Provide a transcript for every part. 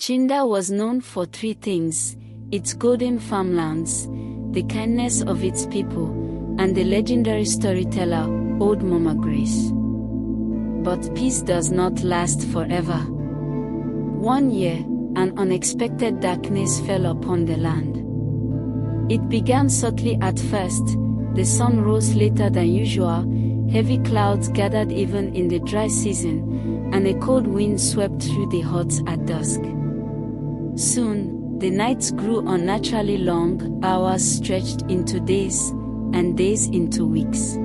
Chinda was known for three things: its golden farmlands, the kindness of its people, and the legendary storyteller, Old Mama Grace. But peace does not last forever. One year, an unexpected darkness fell upon the land. It began subtly at first. The sun rose later than usual, heavy clouds gathered even in the dry season, and a cold wind swept through the huts at dusk. Soon, the nights grew unnaturally long, hours stretched into days, and days into weeks.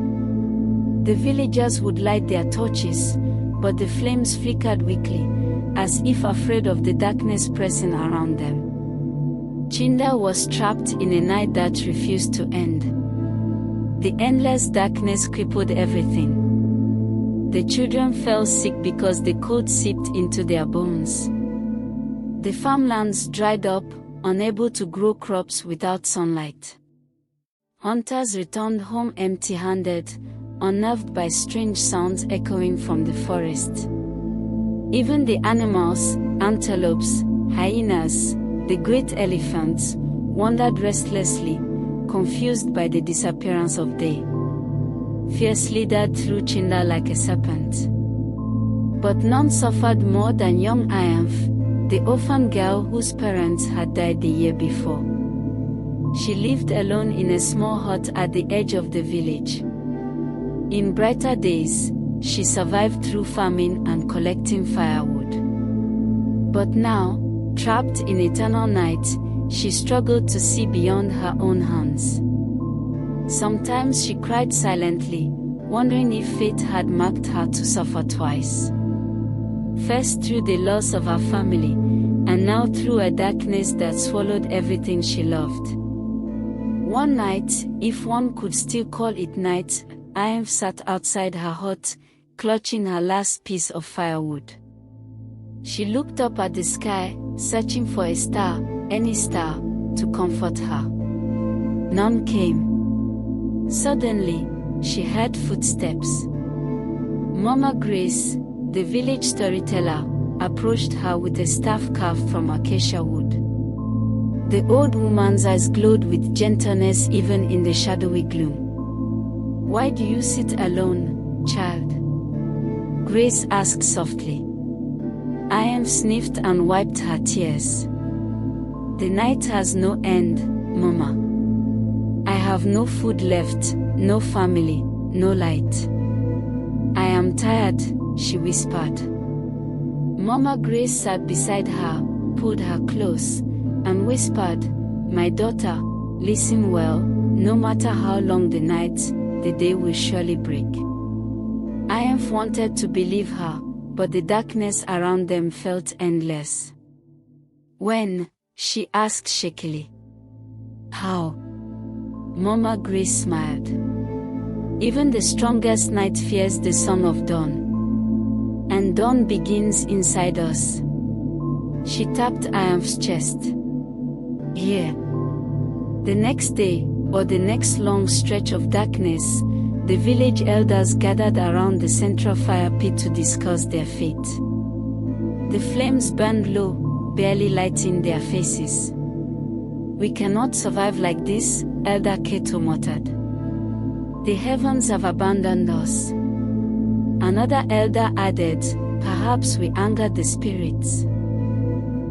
The villagers would light their torches, but the flames flickered weakly, as if afraid of the darkness pressing around them. Chinda was trapped in a night that refused to end. The endless darkness crippled everything. The children fell sick because the cold seeped into their bones. The farmlands dried up, unable to grow crops without sunlight. Hunters returned home empty-handed, unnerved by strange sounds echoing from the forest. Even the animals, antelopes, hyenas, the great elephants, wandered restlessly, confused by the disappearance of day. Fear slithered through Chinda like a serpent. But none suffered more than young Iamf, the orphan girl whose parents had died the year before. She lived alone in a small hut at the edge of the village. In brighter days, she survived through famine and collecting firewood. But now, trapped in eternal night, she struggled to see beyond her own hands. Sometimes she cried silently, wondering if fate had marked her to suffer twice. First through the loss of her family, and now through a darkness that swallowed everything she loved. One night, if one could still call it night, Iamf sat outside her hut, clutching her last piece of firewood. She looked up at the sky, searching for a star, any star, to comfort her. None came. Suddenly, she heard footsteps. Mama Grace, the village storyteller, approached her with a staff carved from acacia wood. The old woman's eyes glowed with gentleness even in the shadowy gloom. "Why do you sit alone, child?" Grace asked softly. Iamf sniffed and wiped her tears. "The night has no end, Mama. I have no food left, no family, no light. I am tired," she whispered. Mama Grace sat beside her, pulled her close, and whispered, "My daughter, listen well, no matter how long the night, the day will surely break." Iamf wanted to believe her, but the darkness around them felt endless. "When?" she asked shakily. "How?" Mama Grace smiled. "Even the strongest night fears the son of dawn. And dawn begins inside us." She tapped Iamf's chest. "Here." The next day, or the next long stretch of darkness, the village elders gathered around the central fire pit to discuss their fate. The flames burned low, barely lighting their faces. "We cannot survive like this," Elder Kato muttered. "The heavens have abandoned us." Another elder added, "Perhaps we angered the spirits."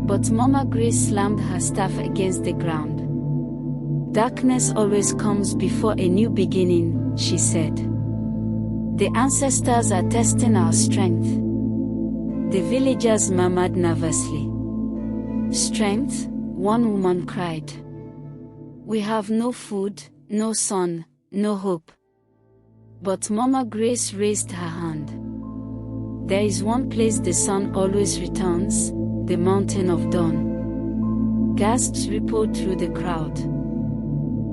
But Mama Grace slammed her staff against the ground. "Darkness always comes before a new beginning," she said. "The ancestors are testing our strength." The villagers murmured nervously. "Strength?" one woman cried. "We have no food, no sun, no hope." But Mama Grace raised her hand. "There is one place the sun always returns, the mountain of dawn." Gasps rippled through the crowd.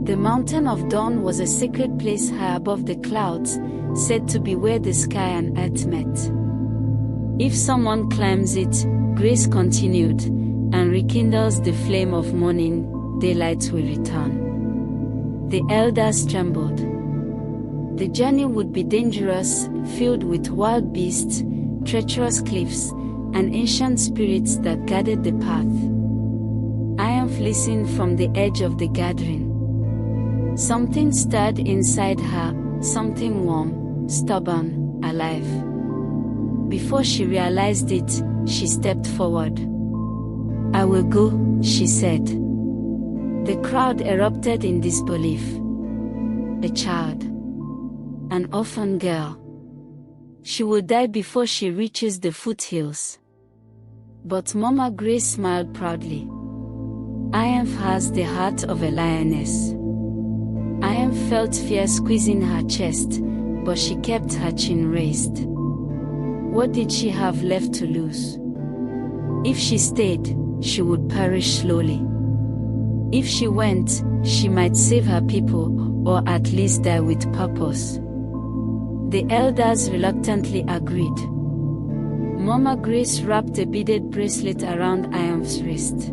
The mountain of dawn was a sacred place high above the clouds, said to be where the sky and earth met. "If someone climbs it," Grace continued, "and rekindles the flame of morning, daylight will return." The elders trembled. The journey would be dangerous, filled with wild beasts, treacherous cliffs, and ancient spirits that guarded the path. Ianthe listened from the edge of the gathering. Something stirred inside her, something warm, stubborn, alive. Before she realized it, she stepped forward. "I will go," she said. The crowd erupted in disbelief. A child. An orphan girl. She will die before she reaches the foothills. But Mama Grace smiled proudly. Ianthe has the heart of a lioness. Ianthe felt fear squeezing her chest, but she kept her chin raised. What did she have left to lose? If she stayed, she would perish slowly. If she went, she might save her people, or at least die with purpose. The elders reluctantly agreed. Mama Grace wrapped a beaded bracelet around Ianthe's wrist.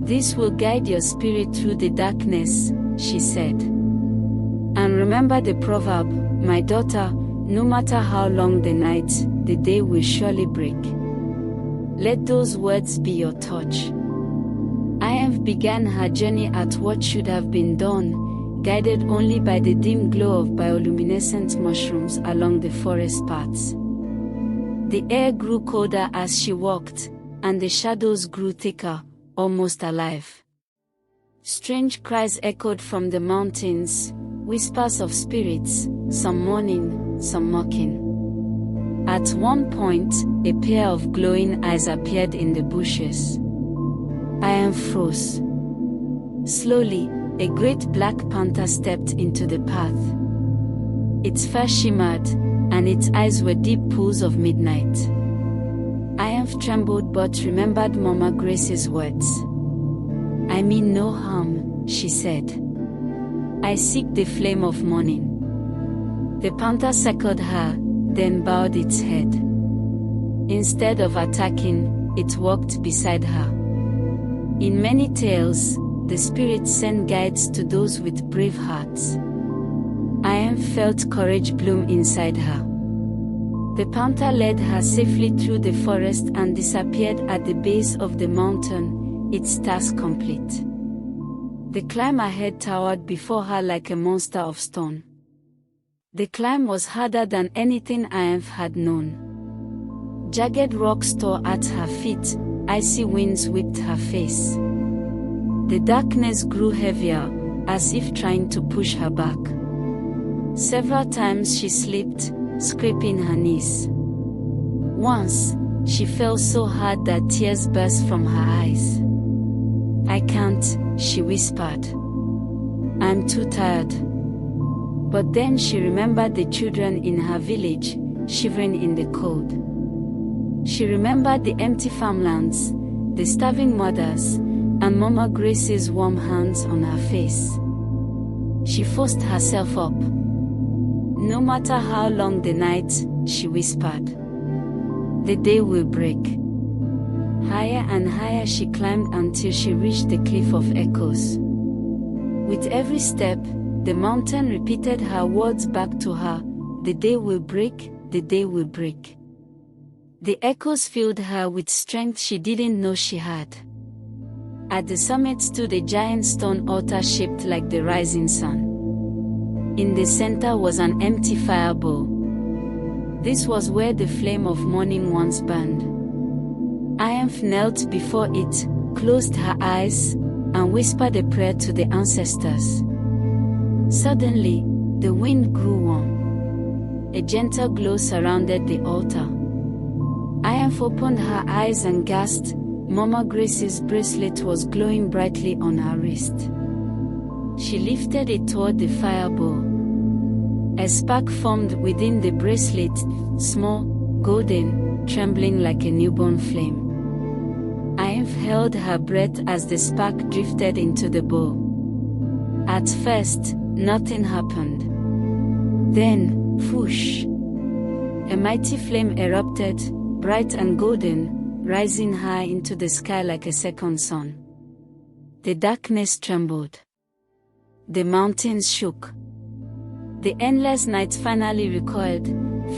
"This will guide your spirit through the darkness," she said. "And remember the proverb, my daughter, no matter how long the night, the day will surely break." Let those words be your torch. Ianthe began her journey at what should have been dawn, guided only by the dim glow of bioluminescent mushrooms along the forest paths. The air grew colder as she walked, and the shadows grew thicker, almost alive. Strange cries echoed from the mountains, whispers of spirits, some mourning, some mocking. At one point, a pair of glowing eyes appeared in the bushes. Ianthe froze. Slowly, a great black panther stepped into the path. Its fur shimmered, and its eyes were deep pools of midnight. Ianthe trembled but remembered Mama Grace's words. "I mean no harm," she said. "I seek the flame of morning." The panther circled her, then bowed its head. Instead of attacking, it walked beside her. In many tales, the spirits send guides to those with brave hearts. Ianthe felt courage bloom inside her. The panther led her safely through the forest and disappeared at the base of the mountain, its task complete. The climb ahead towered before her like a monster of stone. The climb was harder than anything Ianthe had known. Jagged rocks tore at her feet, icy winds whipped her face. The darkness grew heavier, as if trying to push her back. Several times she slipped, scraping her knees. Once, she fell so hard that tears burst from her eyes. "I can't," she whispered. "I'm too tired." But then she remembered the children in her village, shivering in the cold. She remembered the empty farmlands, the starving mothers, and Mama Grace's warm hands on her face. She forced herself up. "No matter how long the night," she whispered, "the day will break." Higher and higher she climbed until she reached the cliff of echoes. With every step, the mountain repeated her words back to her, "The day will break, the day will break." The echoes filled her with strength she didn't know she had. At the summit stood a giant stone altar shaped like the rising sun. In the center was an empty fireball. This was where the flame of morning once burned. Ianthe knelt before it, closed her eyes, and whispered a prayer to the ancestors. Suddenly, the wind grew warm. A gentle glow surrounded the altar. Ianthe opened her eyes and gasped. Mama Grace's bracelet was glowing brightly on her wrist. She lifted it toward the fireball. A spark formed within the bracelet, small, golden, trembling like a newborn flame. Ianthe held her breath as the spark drifted into the bowl. At first, nothing happened. Then, whoosh! A mighty flame erupted, bright and golden, rising high into the sky like a second sun. The darkness trembled. The mountains shook. The endless night finally recoiled,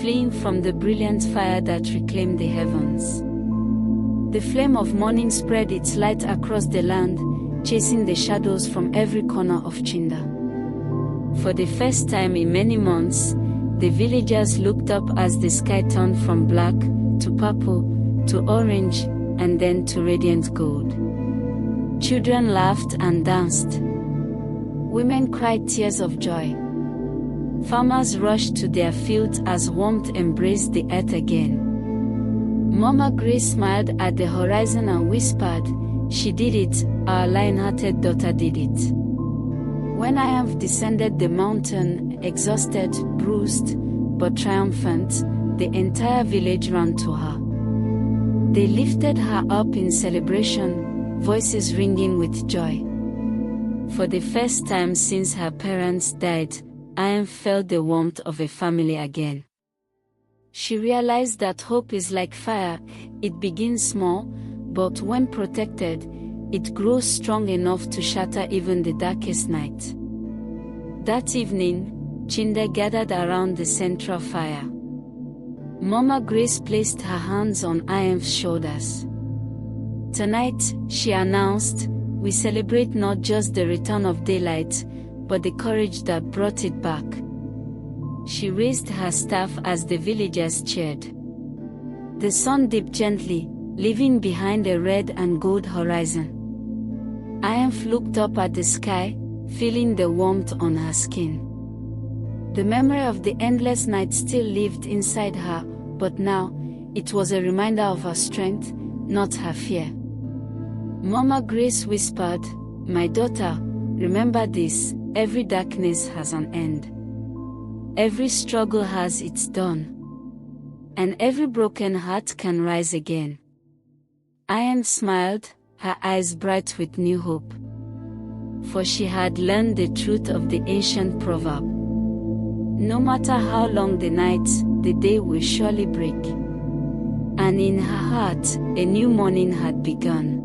fleeing from the brilliant fire that reclaimed the heavens. The flame of morning spread its light across the land, chasing the shadows from every corner of Chinda. For the first time in many months, the villagers looked up as the sky turned from black to purple to orange and then to radiant gold. Children laughed and danced. Women cried tears of joy. Farmers rushed to their fields as warmth embraced the earth again. Mama Grace smiled at the horizon and whispered, "She did it, our lion-hearted daughter did it." When I have descended the mountain, exhausted, bruised, but triumphant, the entire village ran to her. They lifted her up in celebration, voices ringing with joy. For the first time since her parents died, I felt the warmth of a family again. She realized that hope is like fire, it begins small, but when protected, it grows strong enough to shatter even the darkest night. That evening, Chinda gathered around the central fire. Mama Grace placed her hands on Iam's shoulders. "Tonight," she announced, "we celebrate not just the return of daylight, but the courage that brought it back." She raised her staff as the villagers cheered. The sun dipped gently, leaving behind a red and gold horizon. Iam looked up at the sky, feeling the warmth on her skin. The memory of the endless night still lived inside her, but now, it was a reminder of her strength, not her fear. Mama Grace whispered, "My daughter, remember this, every darkness has an end. Every struggle has its dawn. And every broken heart can rise again." Iam smiled, her eyes bright with new hope. For she had learned the truth of the ancient proverb. No matter how long the night, the day will surely break. And in her heart, a new morning had begun.